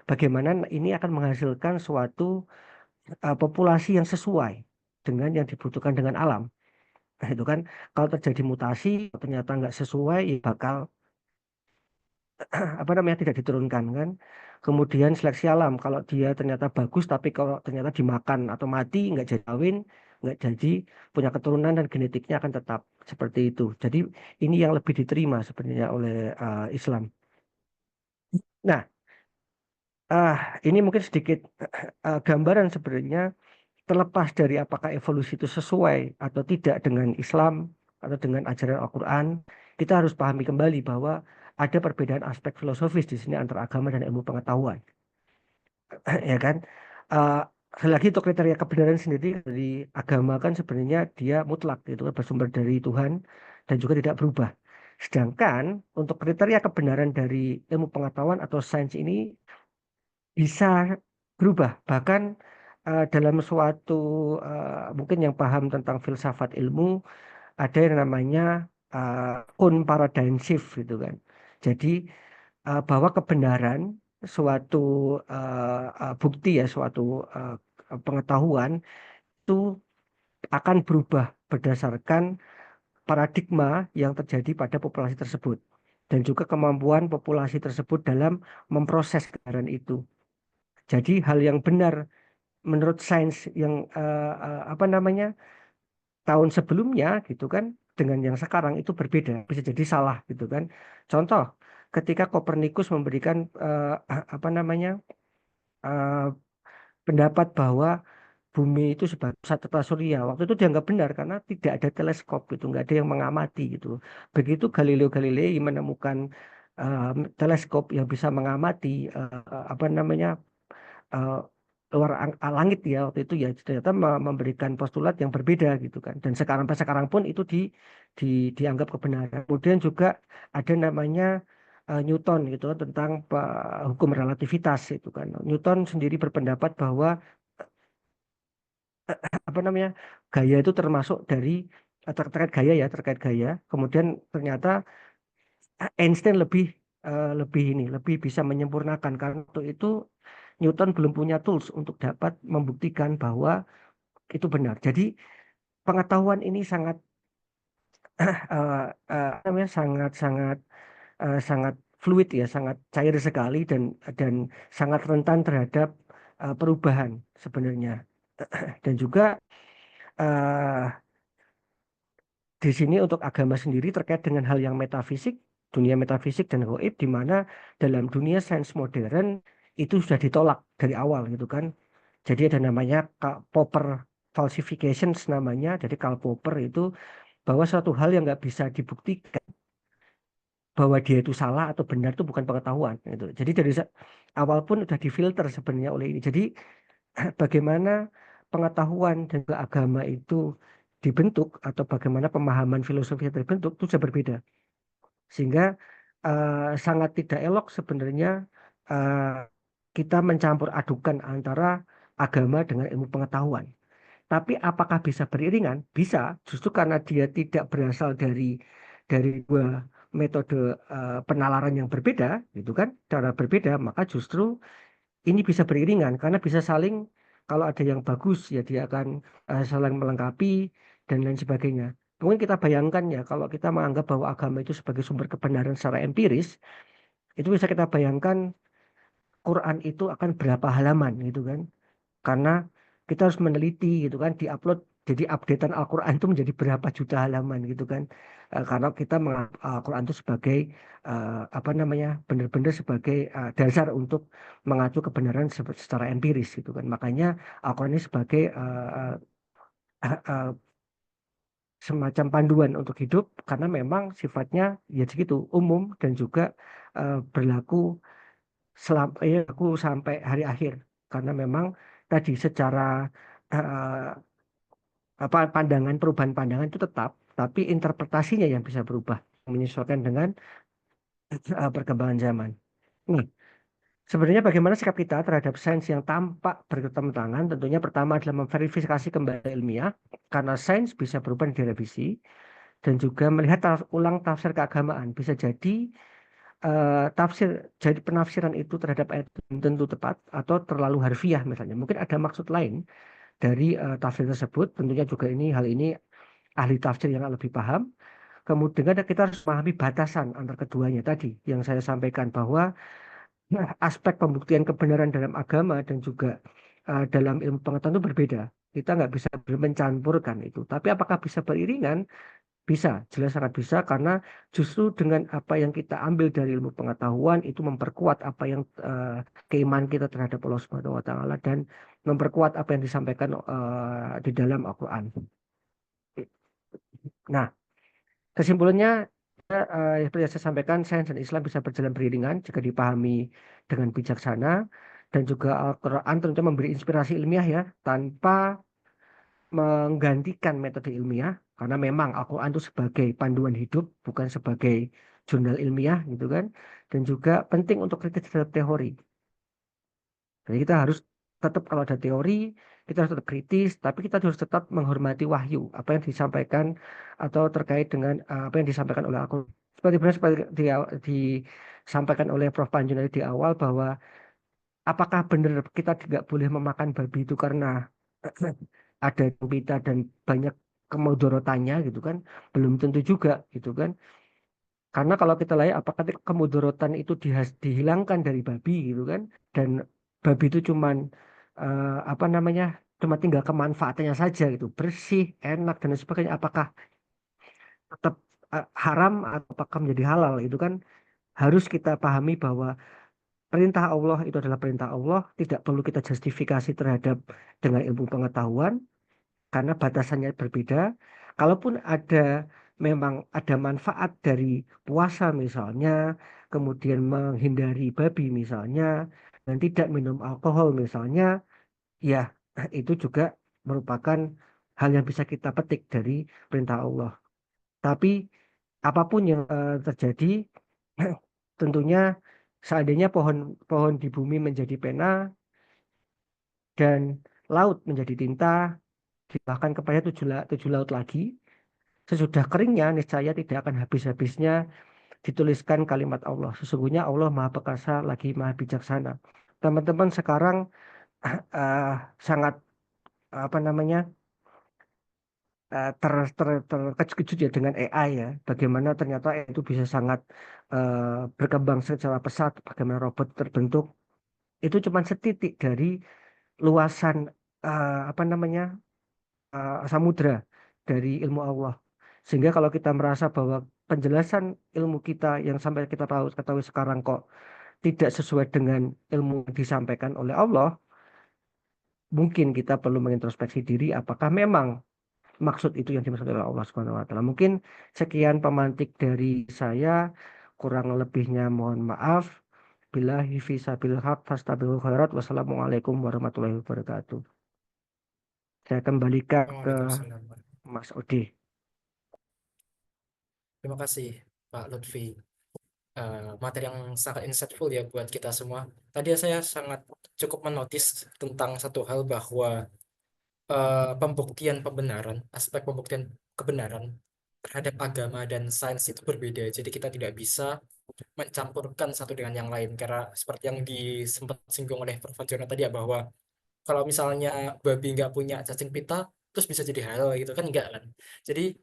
bagaimana ini akan menghasilkan suatu populasi yang sesuai dengan yang dibutuhkan dengan alam. Nah, itu kan kalau terjadi mutasi, ternyata nggak sesuai, ya bakal apa namanya tidak diturunkan kan. Kemudian seleksi alam kalau dia ternyata bagus tapi kalau ternyata dimakan atau mati nggak jadi kawin, nggak jadi punya keturunan dan genetiknya akan tetap seperti itu. Jadi ini yang lebih diterima sebenarnya oleh Islam. Nah, ah ini mungkin sedikit gambaran sebenarnya terlepas dari apakah evolusi itu sesuai atau tidak dengan Islam atau dengan ajaran Al-Quran, kita harus pahami kembali bahwa ada perbedaan aspek filosofis di sini antara agama dan ilmu pengetahuan, ya kan? Eh, Sekali lagi untuk kriteria kebenaran sendiri dari agama kan sebenarnya dia mutlak, itu kan bersumber dari Tuhan dan juga tidak berubah. Sedangkan untuk kriteria kebenaran dari ilmu pengetahuan atau sains ini bisa berubah. Bahkan dalam suatu mungkin yang paham tentang filsafat ilmu ada yang namanya kun paradigm shift gitu kan. Jadi bahwa kebenaran suatu bukti ya suatu uh, pengetahuan itu akan berubah berdasarkan paradigma yang terjadi pada populasi tersebut. dan juga kemampuan populasi tersebut dalam memproses kebenaran itu. Jadi hal yang benar menurut sains yang apa namanya tahun sebelumnya gitu kan dengan yang sekarang itu berbeda, bisa jadi salah gitu kan. Contoh, ketika Kopernikus memberikan apa namanya eh, pendapat bahwa bumi itu sebagai pusat tata surya, waktu itu dianggap benar karena tidak ada teleskop gitu, nggak ada yang mengamati gitu. Begitu Galileo Galilei menemukan teleskop yang bisa mengamati apa namanya eh, luar langit ya waktu itu ya ternyata memberikan postulat yang berbeda gitu kan, dan sampai sekarang pun itu dianggap kebenaran. Kemudian juga ada namanya Newton gitu kan, tentang hukum relativitas itu kan. Newton sendiri berpendapat bahwa apa namanya gaya itu termasuk dari terkait gaya ya, terkait gaya. Kemudian ternyata Einstein lebih bisa menyempurnakan karena waktu itu Newton belum punya tools untuk dapat membuktikan bahwa itu benar. Jadi pengetahuan ini sangat namanya sangat fluid ya, sangat cair sekali dan sangat rentan terhadap perubahan sebenarnya. Dan juga eh, di sini untuk agama sendiri terkait dengan hal yang metafisik, dunia metafisik dan gaib, di mana dalam dunia sains modern itu sudah ditolak dari awal gitu kan. Jadi ada namanya Popper falsifications namanya. Jadi Karl Popper itu bahwa suatu hal yang nggak bisa dibuktikan bahwa dia itu salah atau benar itu bukan pengetahuan gitu. Jadi dari awal pun sudah difilter sebenarnya oleh ini. Jadi bagaimana pengetahuan dan juga agama itu dibentuk atau bagaimana pemahaman filosofi terbentuk itu sudah berbeda. Sehingga sangat tidak elok sebenarnya eh, kita mencampur adukan antara agama dengan ilmu pengetahuan. Tapi apakah bisa beriringan? Bisa, justru karena dia tidak berasal dari dua metode penalaran yang berbeda, gitu kan, cara berbeda, maka justru ini bisa beriringan karena bisa saling, kalau ada yang bagus ya dia akan saling melengkapi dan lain sebagainya. Mungkin kita bayangkan ya kalau kita menganggap bahwa agama itu sebagai sumber kebenaran secara empiris, itu bisa kita bayangkan Quran itu akan berapa halaman gitu kan. Karena kita harus meneliti gitu kan, diupload jadi updatean Al-Quran itu menjadi berapa juta halaman gitu kan. Karena kita menganggap Al-Quran itu sebagai apa namanya benar-benar sebagai dasar untuk mengacu kebenaran secara empiris gitu kan. Makanya Al-Quran ini sebagai semacam panduan untuk hidup karena memang sifatnya ya segitu umum dan juga berlaku berlaku sampai hari akhir karena memang tadi secara eh, apa perubahan pandangan itu tetap, tapi interpretasinya yang bisa berubah menyesuaikan dengan perkembangan zaman. Nih, sebenarnya bagaimana sikap kita terhadap sains yang tampak bertentangan? Tentunya pertama adalah memverifikasi kembali ilmiah, karena sains bisa berubah dan direvisi, dan juga melihat ulang tafsir keagamaan. Bisa jadi jadi penafsiran itu terhadap ayat belum tentu tepat atau terlalu harfiah misalnya. Mungkin ada maksud lain dari tafsir tersebut. Tentunya juga hal ini ahli tafsir yang lebih paham. Kemudian kita harus memahami batasan antar keduanya tadi yang saya sampaikan bahwa aspek pembuktian kebenaran dalam agama dan juga dalam ilmu pengetahuan itu berbeda. Kita nggak bisa mencampurkan itu. Tapi apakah bisa beriringan? Bisa, jelas sangat bisa karena justru dengan apa yang kita ambil dari ilmu pengetahuan itu memperkuat apa yang keimanan kita terhadap Allah Subhanahu wa taala dan memperkuat apa yang disampaikan di dalam Al-Qur'an. Nah, kesimpulannya seperti yang saya sampaikan, sains dan Islam bisa berjalan beriringan jika dipahami dengan bijaksana dan juga Al-Qur'an tentunya memberi inspirasi ilmiah ya tanpa menggantikan metode ilmiah karena memang Al-Quran itu sebagai panduan hidup bukan sebagai jurnal ilmiah gitu kan, dan juga penting untuk kritis terhadap teori. Jadi kita harus tetap kalau ada teori kita harus tetap kritis, tapi kita harus tetap menghormati wahyu apa yang disampaikan atau terkait dengan apa yang disampaikan oleh Al-Quran. Seperti disampaikan oleh Prof. Panjunadi di awal bahwa apakah benar kita tidak boleh memakan babi itu karena ada pita dan banyak kemudorotannya gitu kan, belum tentu juga gitu kan. Karena kalau kita lihat apakah kemudorotan itu dihilangkan dari babi gitu kan, dan babi itu cuman apa namanya, cuma tinggal kemanfaatannya saja gitu, bersih, enak dan lain sebagainya. Apakah tetap haram atau apakah menjadi halal? Itu kan harus kita pahami bahwa perintah Allah itu adalah perintah Allah, tidak perlu kita justifikasi terhadap dengan ilmu pengetahuan karena batasannya berbeda. Kalaupun memang ada manfaat dari puasa misalnya, kemudian menghindari babi misalnya, dan tidak minum alkohol misalnya, ya itu juga merupakan hal yang bisa kita petik dari perintah Allah. Tapi apapun yang terjadi, tentunya seandainya pohon di bumi menjadi pena dan laut menjadi tinta, bahkan kepada tujuh laut lagi, sesudah keringnya niscaya tidak akan habis-habisnya dituliskan kalimat Allah. Sesungguhnya Allah Maha Perkasa lagi Maha Bijaksana. Teman-teman sekarang eh, sangat apa namanya terkejut ya dengan AI ya. Bagaimana ternyata AI itu bisa sangat berkembang secara pesat. Bagaimana robot terbentuk. Itu cuma setitik dari luasan apa namanya samudra dari ilmu Allah. Sehingga kalau kita merasa bahwa penjelasan ilmu kita yang sampai kita ketahui sekarang kok tidak sesuai dengan ilmu yang disampaikan oleh Allah, mungkin kita perlu mengintrospeksi diri apakah memang maksud itu yang dimaksud oleh Allah Subhanahu wa taala. Mungkin sekian pemantik dari saya, kurang lebihnya mohon maaf. Billahi fi sabil haq fastabiqul khairat. Wassalamualaikum warahmatullahi wabarakatuh. Saya kembalikan ke Waalaikumsalam. Mas Odi. Terima kasih Pak Lutfi. Materi yang sangat insightful ya buat kita semua. Tadi saya sangat cukup menotis tentang satu hal bahwa pembuktian pembenaran, aspek pembuktian kebenaran terhadap agama dan sains itu berbeda. Jadi kita tidak bisa mencampurkan satu dengan yang lain karena seperti yang sempat singgung oleh Prof. Jono tadi ya, bahwa kalau misalnya babi nggak punya cacing pita terus bisa jadi halal gitu kan, enggak kan. Jadi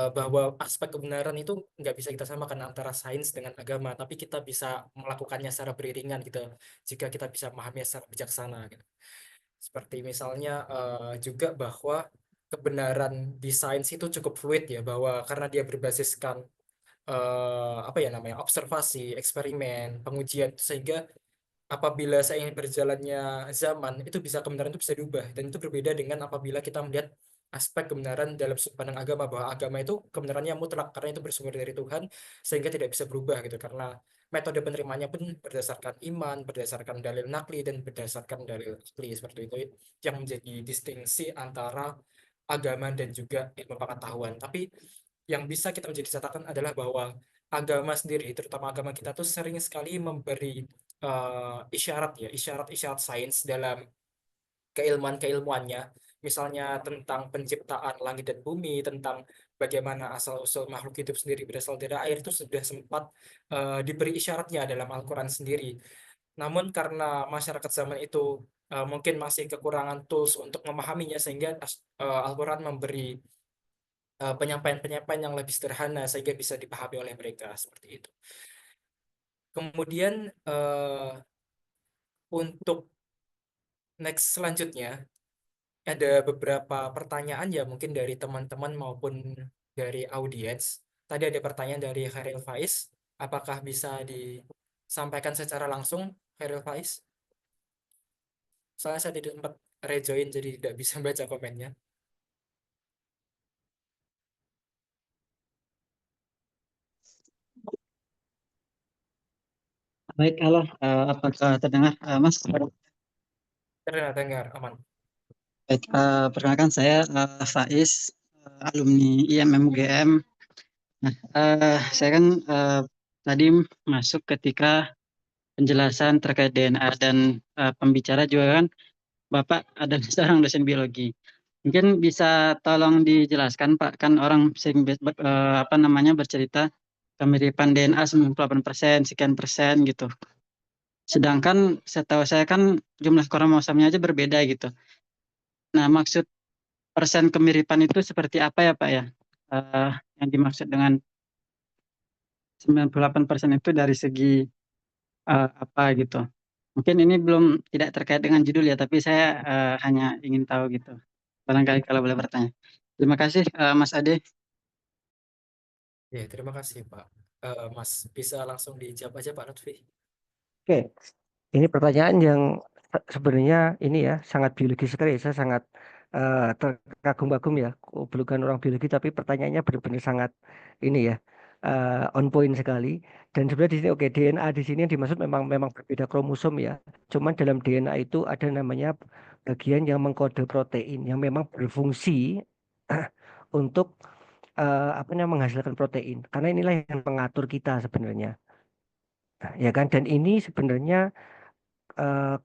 bahwa aspek kebenaran itu nggak bisa kita samakan antara sains dengan agama, tapi kita bisa melakukannya secara beriringan gitu jika kita bisa memahami secara bijaksana gitu. Seperti misalnya juga bahwa kebenaran di sains itu cukup fluid ya, bahwa karena dia berbasiskan apa ya namanya, observasi, eksperimen, pengujian, sehingga apabila seiring berjalannya zaman itu bisa, kebenaran itu bisa diubah, dan itu berbeda dengan apabila kita melihat aspek kebenaran dalam sudut pandang agama, bahwa agama itu kebenarannya mutlak karena itu bersumber dari Tuhan sehingga tidak bisa berubah gitu, karena metode penerimanya pun berdasarkan iman, berdasarkan dalil nakli, dan berdasarkan dalil akli. Seperti itu yang menjadi distingsi antara agama dan juga ilmu pengetahuan. Tapi yang bisa kita menjadi catatan adalah bahwa agama sendiri, terutama agama kita tuh sering sekali memberi isyarat ya, isyarat-isyarat sains dalam keilmuannya, misalnya tentang penciptaan langit dan bumi, tentang bagaimana asal-usul makhluk hidup sendiri berasal dari air, itu sudah sempat diberi isyaratnya dalam Al-Quran sendiri. Namun karena masyarakat zaman itu mungkin masih kekurangan tools untuk memahaminya, sehingga Al-Quran memberi penyampaian-penyampaian yang lebih sederhana sehingga bisa dipahami oleh mereka, seperti itu. Kemudian untuk next selanjutnya ada beberapa pertanyaan ya, mungkin dari teman-teman maupun dari audiens. Tadi ada pertanyaan dari Khairil Faiz. Apakah bisa disampaikan secara langsung, Khairil Faiz? Soalnya saya tidak sempat rejoin jadi tidak bisa baca komennya. Baik, halo, apakah terdengar, Mas? Dengar, aman. Baik, perkenalkan saya Faiz, alumni IMM UGM. Nah, saya kan tadi masuk ketika penjelasan terkait DNA dan pembicara juga kan Bapak adalah seorang dosen biologi. Mungkin bisa tolong dijelaskan Pak, kan orang sering apa namanya bercerita kemiripan DNA 98%, sekian persen gitu. Sedangkan setahu saya kan jumlah kromosomnya aja berbeda gitu. Nah, maksud persen kemiripan itu seperti apa ya Pak ya? Yang dimaksud dengan 98% itu dari segi apa gitu. Mungkin ini belum tidak terkait dengan judul ya, tapi saya hanya ingin tahu gitu. Barangkali kalau boleh bertanya. Terima kasih Mas Ade. Ya, terima kasih Pak. Mas, bisa langsung dijawab aja Pak Lutfi. Oke, ini pertanyaan yang sebenarnya ini ya sangat biologis sekali. Saya sangat terkagum-kagum ya, bukan orang biologi tapi pertanyaannya benar-benar sangat ini ya on point sekali. Dan sebenarnya di sini oke DNA di sini yang dimaksud memang berbeda kromosom ya. Cuman dalam DNA itu ada namanya bagian yang mengkode protein yang memang berfungsi untuk apa namanya menghasilkan protein. Karena inilah yang mengatur kita sebenarnya. Nah, ya kan, dan ini sebenarnya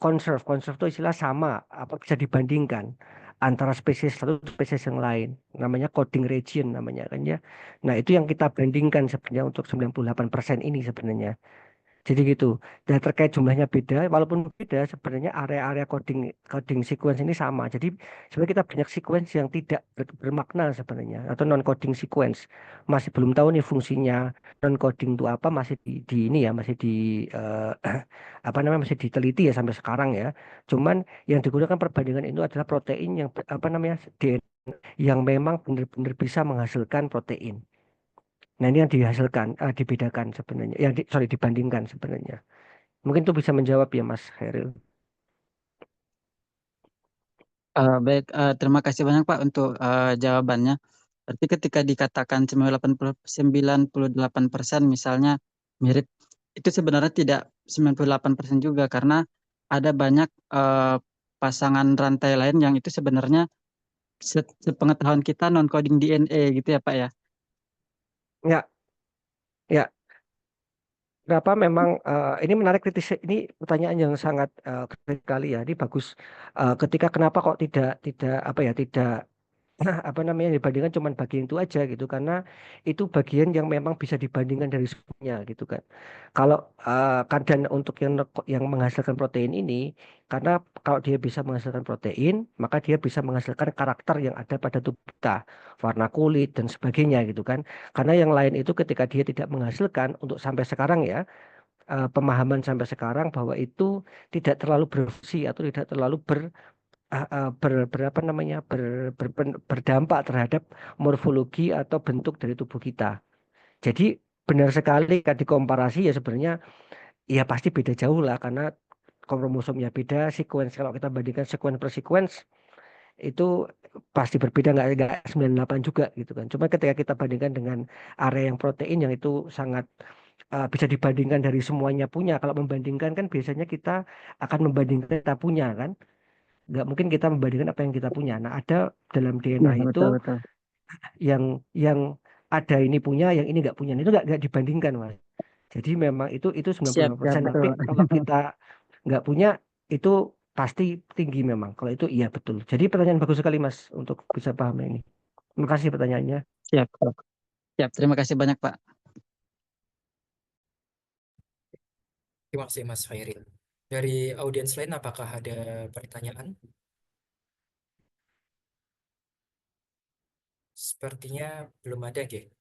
conserve itu istilah sama apa bisa dibandingkan antara spesies satu spesies yang lain, namanya coding region namanya kan ya. Nah itu yang kita bandingkan sebenarnya untuk 98% ini sebenarnya. Jadi gitu. Dan terkait jumlahnya beda, walaupun beda sebenarnya area-area coding coding sequence ini sama. Jadi sebenarnya kita banyak sequence yang tidak bermakna sebenarnya atau non coding sequence. Masih belum tahu nih fungsinya non coding itu apa, masih di ini ya, masih di apa namanya masih diteliti ya sampai sekarang ya. Cuman yang digunakan perbandingan itu adalah protein yang apa namanya DNA yang memang benar-benar bisa menghasilkan protein. Nah, ini yang dihasilkan, dibedakan sebenarnya, sorry dibandingkan sebenarnya. Mungkin itu bisa menjawab ya Mas Khairil. Baik, terima kasih banyak Pak untuk jawabannya. Berarti ketika dikatakan 98% misalnya mirip, itu sebenarnya tidak 98% juga karena ada banyak pasangan rantai lain yang itu sebenarnya sepengetahuan kita non-coding DNA gitu ya Pak ya. Ya, ya. Kenapa memang ini menarik kritis ini pertanyaan yang sangat kritis sekali ya. Ini bagus. Ketika kenapa kok tidak apa ya tidak apa namanya dibandingkan cuman bagian itu aja gitu karena itu bagian yang memang bisa dibandingkan dari semuanya gitu kan. Kalau kadang untuk yang menghasilkan protein ini karena kalau dia bisa menghasilkan protein maka dia bisa menghasilkan karakter yang ada pada tubuh kita, warna kulit dan sebagainya gitu kan. Karena yang lain itu ketika dia tidak menghasilkan untuk sampai sekarang ya pemahaman sampai sekarang bahwa itu tidak terlalu berfungsi atau tidak terlalu berapa namanya berdampak terhadap morfologi atau bentuk dari tubuh kita. Jadi benar sekali kan dikomparasi ya sebenarnya ya pasti beda jauh lah karena kromosomnya beda, sequence kalau kita bandingkan sequence per sequence itu pasti berbeda nggak 98 juga gitu kan. Cuma ketika kita bandingkan dengan area yang protein yang itu sangat bisa dibandingkan dari semuanya punya. Kalau membandingkan kan biasanya kita akan membandingkan kita punya kan. Nggak mungkin kita membandingkan apa yang kita punya. Nah, ada dalam DNA Iya, itu betul betul. yang ada ini punya, yang ini nggak punya. Itu nggak dibandingkan, Mas. Jadi memang itu Siap, siap 98%. Tapi betul. kalau kita nggak punya, itu pasti tinggi memang. Kalau itu iya betul. Jadi pertanyaan bagus sekali, Mas, untuk bisa paham ini. Terima kasih pertanyaannya. Siap, siap. Siap, terima kasih banyak Pak. Terima kasih Mas Khairil. Dari audiens lain apakah ada pertanyaan? Sepertinya belum ada, Ge.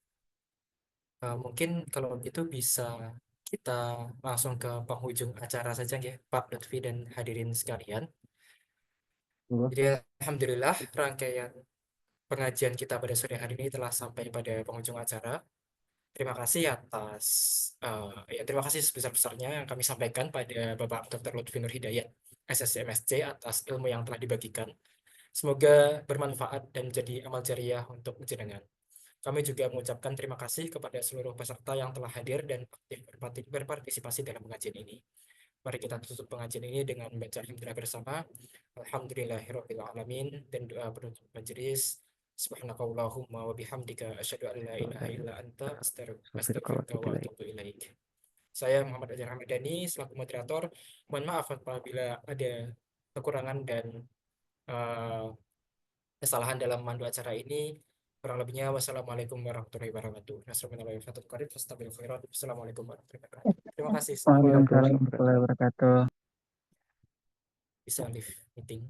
Mungkin kalau itu bisa kita langsung ke penghujung acara saja, Ge, Pak Lutfi dan hadirin sekalian. Jadi alhamdulillah rangkaian pengajian kita pada sore hari ini telah sampai pada penghujung acara. Terima kasih atas terima kasih sebesar-besarnya yang kami sampaikan pada Bapak Dr. Lutfi Nur Hidayat, SSC MSc atas ilmu yang telah dibagikan. Semoga bermanfaat dan menjadi amal jariah untuk jenengan. Kami juga mengucapkan terima kasih kepada seluruh peserta yang telah hadir dan aktif berpartisipasi dalam pengajian ini. Mari kita tutup pengajian ini dengan membaca alhamdulillah bersama. Alhamdulillahirabbil alamin dan doa penutup majelis. Subhanakallahumma wa bihamdika asyhadu an la ilaha illa anta astaghfiruka wa atubu ilaik. Saya Muhammad Ajar Hamidani selaku moderator. Mohon maaf apabila ada kekurangan dan kesalahan dalam memandu acara ini. Kurang lebihnya wassalamualaikum warahmatullahi wabarakatuh. Wassalamualaikum warahmatullahi wabarakatuh. Terima kasih. Waalaikumsalam warahmatullahi wabarakatuh. Bisa live meeting.